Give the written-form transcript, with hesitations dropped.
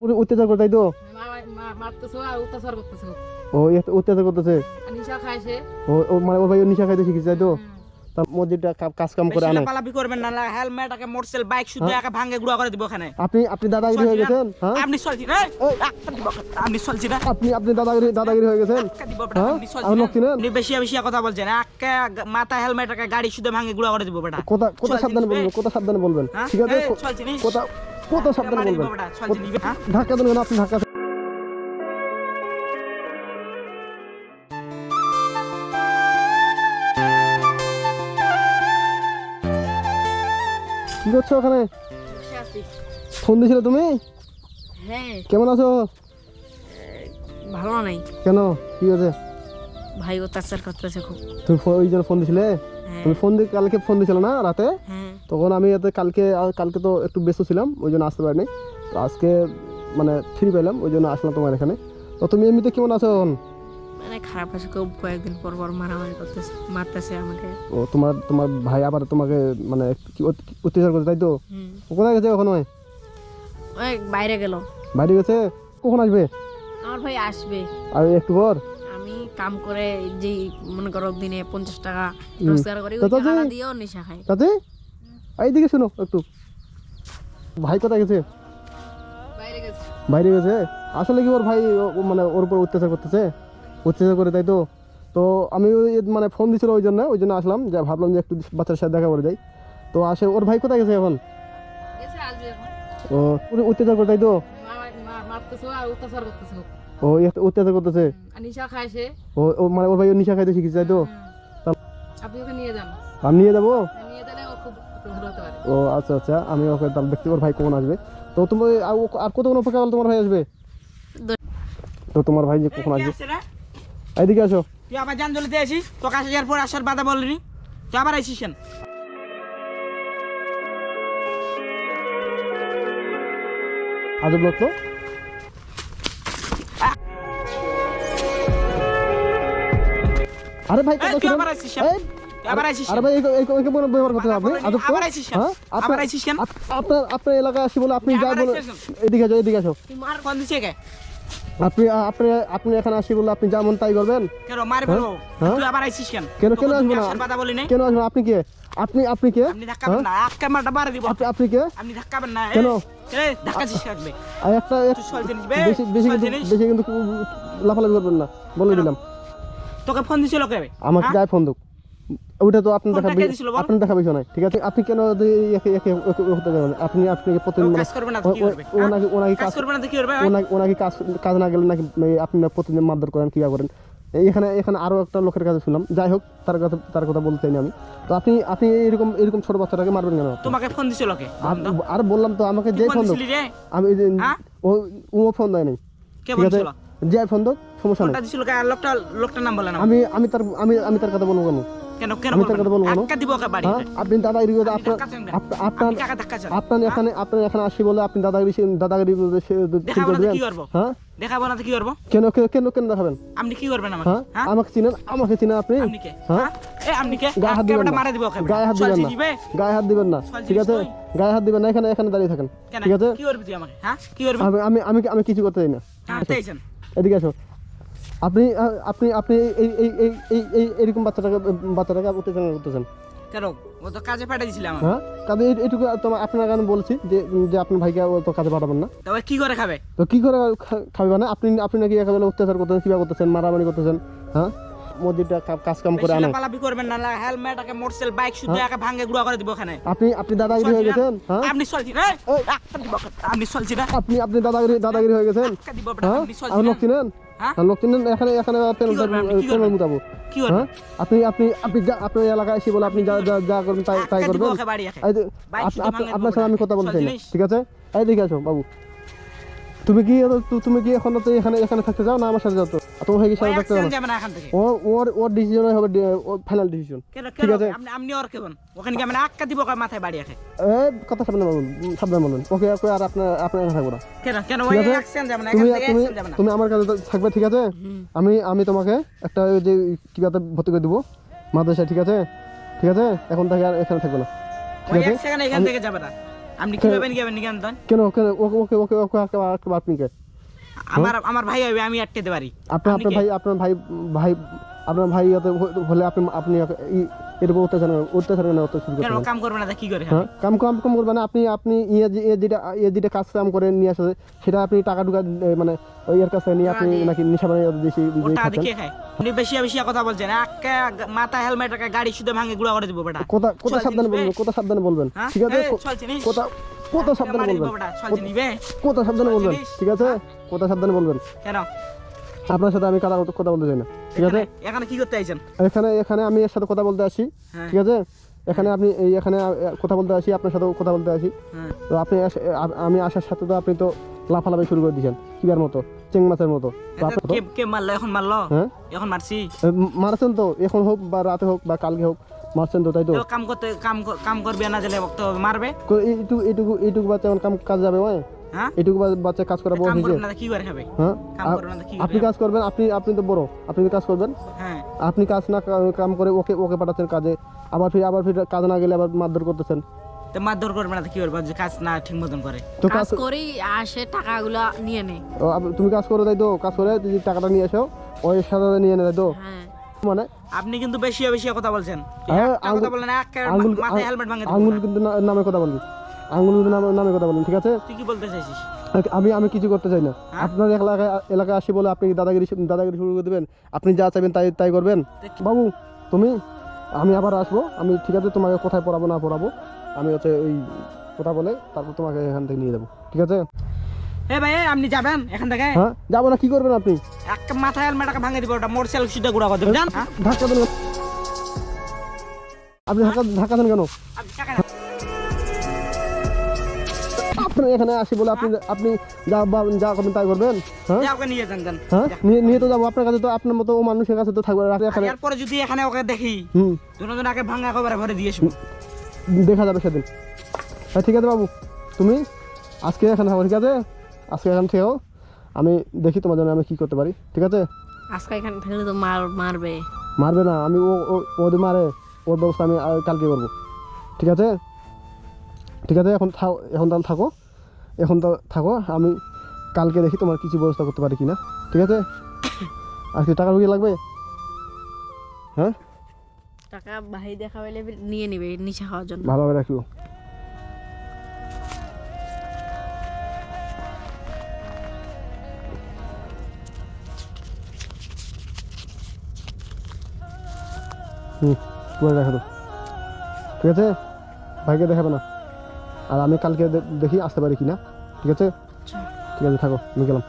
পুরো অত্যাচার করে তাই তো? মারতেছো আর অত্যাচার করতেছো। ও অত্যাচার করতেছে। নিশা খাইছে। ও মানে ওর ভাই নিশা খাইতে শিখেছে তাই তো? তা মসজিদটা কাজ কাম করে আনে। পালাপি করবেন না, হেলমেট আকে মোটরসাইকেল বাইক শুদ্ধ একা ভাঙে গুড়া করে দিব ওখানে। আপনি দাদাগিরি হয়ে গেছেন। হ্যাঁ আপনি চলছি না, আপনি চলছি না, আপনি দাদাগিরি হয়ে গেছেন। আপনি বেশি বেশি কথা বলছেন। একা মাথা হেলমেট একা গাড়ি শুদ্ধ ভাঙে গুড়া করে দিব বেটা। কথা সাবধানে বলবেন, কথা সাবধানে বলবেন, ঠিক আছে? কথা সাবধানে বলবেন। ধাক্কা দেবেন না আপনি, ধাক্কা। কি করছো ওখানে? ফোন দিয়েছিলে তুমি? হ্যাঁ। কেমন আছো? ভালো নাই। কেন, কি হয়েছে? ভাই অত্যাচার করতেছে খুব। তুমি ওই জন্য ফোন দিছিলে? তুমি কালকে ফোন দিছিলে না রাতে? তখন আমি কালকে তো একটু ব্যস্ত ছিলাম, ওই জন্য আসতে পারিনি। তো আজকে মানে ফ্রি পেলাম, ওই জন্য আসলাম তোমার এখানে। তো তুমি এমনিতে কেমন আছো এখন? মানে খারাপ আছে খুব, কয়েকদিন পর পর মারামারি করতেছে, মারতেছে আমাকে। ও তোমার ভাই আবার তোমাকে মানে অত্যাচার করছে তাই তো? কোথায় গেছে এখন? ওই বাইরে গেল। বাইরে গেছে? কখন আসবে? আমার ভাই আসবে আর একটু পর। আমি কাম করে যে মনে করো দিনে 50 টাকা রোজগার করি, ওই টাকা দিয়েও নেশা খাই। তাতে এইদিকে শোনো একটু, ভাই কোথায় গেছে? বাইরে গেছে। আসলে কি ওর ভাই মানে ওর উপর অত্যাচার করে তাই তো? তো আমি মানে ফোন দিছিল ওই জন্য আসলাম, যে ভাবলাম যে একটু বাচ্চার সাথে দেখা করে যাই। তো আসে, ওর ভাই কোথায় গেছে এখন? ও অত্যাচার করে তাই তো? ও অত্যাচার করতেছে। নিশা খাইছে। ও মানে ওর ভাই নিশা খাইতে শিখেছে তাই তো? আপনি ওকে নিয়ে যান। আমি নিয়ে যাবো? নিয়ে গেলে ও খুব ভালো হতে পারে। ও আচ্ছা, আমি ওকে তাহলে দেখতে ওর ভাই কখন আসবে। তো তুমি আর কতক্ষণ অপেক্ষা করলে তোমার ভাই আসবে? তো তোমার ভাই যে কখন আসবে? এইদিকে আসো। তুই আবার জান জ্বলিতে আসিস, তোকে আসার পর আসার বাধা বললি, তুই আবার আইসিস কেন? আজব লোক তো। আরে ভাই কথা শুনুন। আরে ভাই এই কোন ব্যবহার করতে আপনি? আজব তো। হ্যাঁ আপনার এলাকায় আসি বলে আপনি যা বলেন। এদিকে আসো। তুই মার ফোন দিছে কে? আপনি এখানে আসি বলে আপনি যা মন তাই করবেন? কেন মার বলবো? তুই আবার আইসিস কেন? কেন আসবো না? আসার বাধা বলি না। কেন আসবো? আপনি কে? আপনি কে? আপনি ধাক্কাবেন না, এক ক্যামেরাটা বাড়া দিব। আপনি কে? আপনি ধাক্কাবেন না। কেন? এই ধাক্কা দিস কাটবে। আর একটা বেশি কিন্তু লাফালাফি করবেন না, বলে দিলাম। তোকে ফোন দিছিল কে? আমাকে গায়ে ফোন দুক, ওটা তো আপনি দেখা বিষয় নাই, ঠিক আছে? আপনি কেন একে হতে যাবেন? আপনাকে প্রতিদিন কাজ করবে না তো কি করবে? ওনাকে কাজ করবে না তো কি করবে? ওনাকে কাজ না গেলে নাকি আপনি প্রতিদিন মারধর করেন, কিয়া করেন? এখানে আরো একটা লোকের কাছে শুনলাম। যাই হোক, তার কথা বলতে চাইনি আমি। তো আপনি এরকম ছোট বাচ্চাটাকে মারবেন কেন? তোমাকে ফোন দিছিল কে? আর বললাম তো, আমাকে যে ফোন দুক, আমি ও ফোন দেয় নাই, ঠিক আছে? যে ফোন দুক, সমস্যা নেই। ফোনটা দিছিল কে? লোকটার নাম বলেন। আমি তার কথা বলবো কেন? কেন ধাক্কা দিব কে বাড়ি? আপনি দাদাগিরি আপনার এখানে আসি বলে আপনি দাদাগিরি কি করব? হ্যাঁ দেখাবো না তো কি করব? কেন দেখাবেন? আপনি কি করবেন আমাকে? হ্যাঁ আমাকে চিনেন আপনি? আপনি কে? হ্যাঁ আপনি কে? গায়ে হাত দিবেন না, মারা দিব কে? গায়ে হাত দিবেন না, ঠিক আছে? গায়ে হাত দিবেন না, এখানে দাঁড়িয়ে থাকেন, ঠিক আছে? কি করবি তুই আমাকে? হ্যাঁ কি করবি? আমি কিছু করতে চাই না। এদিকে আসো। আপনি এই এরকম বাচ্চাটাকে অত্যাচার করতেছেন কেন? ও তো কাজে পাঠিয়ে দিছিলাম। হ্যাঁ কাজে এইটুকু তোমার আপনার কারণে বলছি যে আপনার ভাইকে তো কাজে পাঠাবেন না। তবে কি করে খাবে? তো কি করে খাবে? মানে আপনি নাকি একেবারে অত্যাচার করতেছেন, কিবা করতেছেন, মারামারি করতেছেন। হ্যাঁ মসজিদটা কাজ কাম করে আনে। পালাপি করবেন না, হেলমেট একা মোটরসাইকেল বাইক শুদ্ধ একা ভাঙে গুড়া করে দিব ওখানে। আপনি দাদাগিরি হয়ে গেছেন। হ্যাঁ আপনি চলছি না, আপনি চলছি না, আপনি দাদাগিরি হয়ে গেছেন। হ্যাঁ আর লোক চিনেন? লোক চিনেন? এখানে মুতাবো কি করবেন? আপনি আপনার এলাকায় এসে বলে আপনি যা করবেন তাই করবেন। আপনার সাথে আমি কথা বলতে চাই না, ঠিক আছে? এই দেখে আসো বাবু, তুমি কি এখন তো এখানে থাকতে চাও না আমার সাথে যাও? তো তোমার ভাই কি সাথে থাকতে চাও না? ওর ডিসিশন হবে, ফাইনাল ডিসিশন, ঠিক আছে? আপনি ওর কেমন ওখানে কি আমরা আক্কা দিব মাথায় বাড়ি রাখে? কথা সাবধানে বলুন। ওকে আর আপনার এখানে থাকবো না। কেন ওই অ্যাকশন যাবে না, এখান থেকে অ্যাকশন যাবে না। তুমি আমার কাছে থাকবে, ঠিক আছে? আমি তোমাকে একটা যে কিভাবে ভর্তি করে দিব মাদ্রাসায়, ঠিক আছে? এখন থেকে আর এখানে থাকবে না, ঠিক আছে? এখান থেকে যাবে না। আপনি কিভাবে নিয়ে যাবেন নিকেন তখন? কেন কেন ওকে ওকে ওকে ওকে আপনি কে আমার ভাই হবে, আমি আটকাতে পারি। আপনার আপনি আপনার কে? ভাই আপনার ভাই হলে আপনি এরকম অত্যাচার কেন শুরু কেন করতেছেন? কাম করবে না তা কি করে হ্যাঁ কাম কাম কাম করবেন না। আপনি যেটা কাজ কাম করে নিয়ে আসে সেটা আপনি টাকা টুকা মানে ওই এর কাছে নিয়ে আপনি নাকি নেশা বানিয়ে বেশি ওটা খাচ্ছেন। দেখে খায়। আপনি বেশি বেশি কথা বলছেন, একা মাথা হেলমেট একটা গাড়ি শুধু ভাঙে গুড়া করে দিব বেটা। কথা সাবধানে বলবেন, কথা সাবধানে বলবেন, হ্যাঁ? ঠিক আছে? এই, চল চিনিস? কথা সাবধানে মারি দিব বলবেন, বেটা, চল চিনিবে? কথা সাবধানে বলবেন, জিনিস? ঠিক আছে? কথা সাবধানে বলবেন। কেন? আপনার সাথে আমি কথা বলতে চাই না, ঠিক আছে? এখানে কি করতে আইছেন? এখানে আমি এর সাথে কথা বলতে আসি, হ্যাঁ। ঠিক আছে? এখানে কথা বলতে আসি, আপনার সাথে কথা বলতে আসি। হ্যাঁ। তো আমি আসার সাথে তো আপনি তো লাফালাফি শুরু করে দিয়েছেন কিবার মতো, চেং মাছের মতো। তো আপনি তো কে মারলো? এখন মারলো? হ্যাঁ এখন মারছি? মারছেন তো, এখন হোক বা রাতে হোক বা কালকে হোক মারছেন তো, তাই তো? তো কাম করবে না জেলে তো মারবে? এইটুকু বাচ্চা এখন কাজ যাবে ওই হ্যাঁ? এইটুকু বাচ্চা কাজ করা বড় কাম হয়েছে। করবে না তা কি করে খাবে? হ্যাঁ কাম করবে না তা কি আপনি করে? কাজ করবেন, আপনি তো বড়, আপনি কাজ করবেন। হ্যাঁ। আপনি কাজ না কাম করে ওকে পাঠাচ্ছেন কাজে, আবার ফির কাজ না গেলে আবার মারধর করতেছেন। তো মারধর করবে না তা কি করবে যে কাজ না ঠিক মতন করে? তো কাজ করেই আসে টাকাগুলা নিয়ে নেয়। তুমি কাজ করো, তাই তো? কাজ করে যদি টাকাটা নিয়ে এসো ওই সাথে নিয়ে নেয়, তাই তো? হ্যাঁ মানে আপনি কিন্তু বেশি বেশি কথা বলছেন। হ্যাঁ, একটা কথা বলেন, মাথায় হেলমেট ভাঙে দিব আঙ্গুল না। কিন্তু নামে কথা বলবি, আঙ্গুল কিন্তু নামে কথা বলবেন, ঠিক আছে? তুই কি বলতে চাইছিস? আমি কিছু করতে চাই না। হ্যাঁ? আপনার এলাকায় আসি বলে আপনি দাদাগিরি শুরু করে দেবেন। আপনি যা চাইবেন তাই করবেন। বাবু তুমি, আমি আবার আসবো, আমি ঠিক আছে তোমাকে কোথায় পড়াবো না পড়াবো আমি ওই কথা বলে তারপর তোমাকে এখান থেকে নিয়ে যাবো, ঠিক আছে? এ ভাই আপনি যাবেন এখান থেকে? হ্যাঁ যাবো না, কি করবেন আপনি? একটা মাথায় হেলমেট ভাঙে দিব, ওটা মোটরসাইকেল শুদ্ধ গুড়া করে দেবেন, জান? হ্যাঁ? ধাক্কা দেন, আপনি ধাক্কা দেন কেন? আপনি টাকা নেন। আপনার এখানে আসি বলে আপনি যা করবেন তাই করবেন? হ্যাঁ যা ওকে নিয়ে যান যান। হ্যাঁ নিয়ে তো যাবো আপনার কাছে, তো আপনার মতো ও মানুষের কাছে তো থাকবে রাতে এখানে। এরপরে যদি এখানে ওকে দেখি দুজন আগে ভাঙা খবর ভরে দিয়েছি। দেখা যাবে সেদিন। হ্যাঁ ঠিক আছে বাবু, তুমি আজকে এখানে থাকো, ঠিক আছে? আজকে এখানে থেকো, আমি দেখি তোমার জন্য আমি কি করতে পারি, ঠিক আছে? আজকে এখানে থাকলে তো মারবে। মারবে না, আমি ওদের মারে ওর ব্যবস্থা আমি কালকে করবো, ঠিক আছে? ঠিক আছে এখন তাহলে থাকো, আমি কালকে দেখি তোমার কিছু ব্যবস্থা করতে পারি কিনা, ঠিক আছে? আজকে টাকা রুগী লাগবে? হ্যাঁ টাকা ভাই দেখা হইলে নিয়ে নিবে নিচে খাওয়ার জন্য। ভালোভাবে রাখিও। করে দেখা তো, ঠিক আছে? ভাইকে দেখাবে না, আর আমি কালকে দেখি আসতে পারি কিনা, ঠিক আছে? ঠিক আছে থাকো, আমি গেলাম।